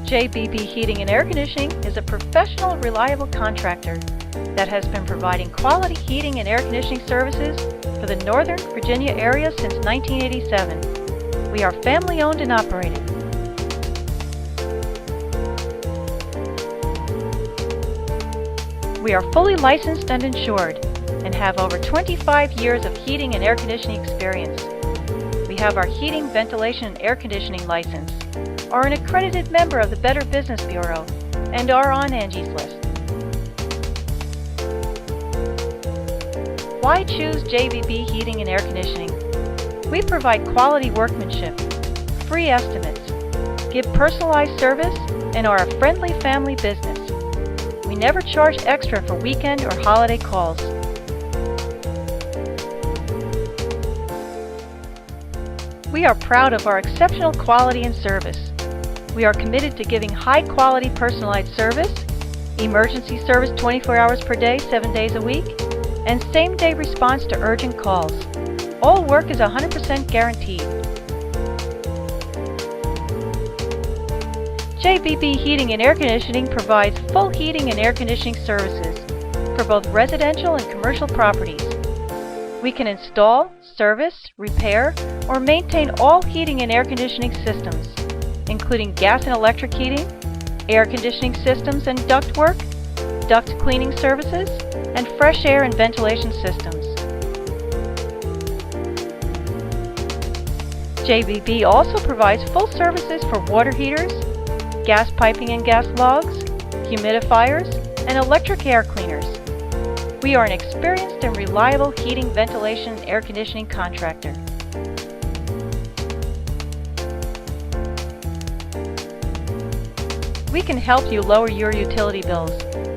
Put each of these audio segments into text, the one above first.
JBB Heating and Air Conditioning is a professional, reliable contractor that has been providing quality heating and air conditioning services for the Northern Virginia area since 1987. We are family-owned and operated. We are fully licensed and insured and have over 25 years of heating and air conditioning experience. We have our heating, ventilation, and air conditioning license, are an accredited member of the Better Business Bureau, and are on Angie's List. Why choose JBB Heating and Air Conditioning? We provide quality workmanship, free estimates, give personalized service, and are a friendly family business. We never charge extra for weekend or holiday calls. We are proud of our exceptional quality and service. We are committed to giving high-quality personalized service, emergency service 24 hours per day, 7 days a week, and same-day response to urgent calls. All work is 100% guaranteed. JBB Heating and Air Conditioning provides full heating and air conditioning services for both residential and commercial properties. We can install, service, repair, or maintain all heating and air conditioning systems, including gas and electric heating, air conditioning systems and ductwork, duct cleaning services, and fresh air and ventilation systems. JBB also provides full services for water heaters, gas piping and gas logs, humidifiers, and electric air cleaners. We are an experienced and reliable heating, ventilation, and air conditioning contractor. We can help you lower your utility bills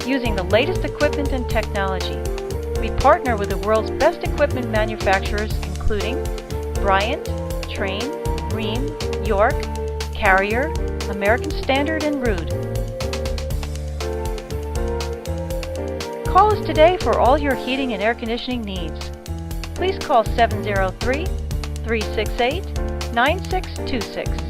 using the latest equipment and technology. We partner with the world's best equipment manufacturers, including Bryant, Trane, Rheem, York, Carrier, American Standard, and Rude. Call us today for all your heating and air conditioning needs. Please call 703-368-9626.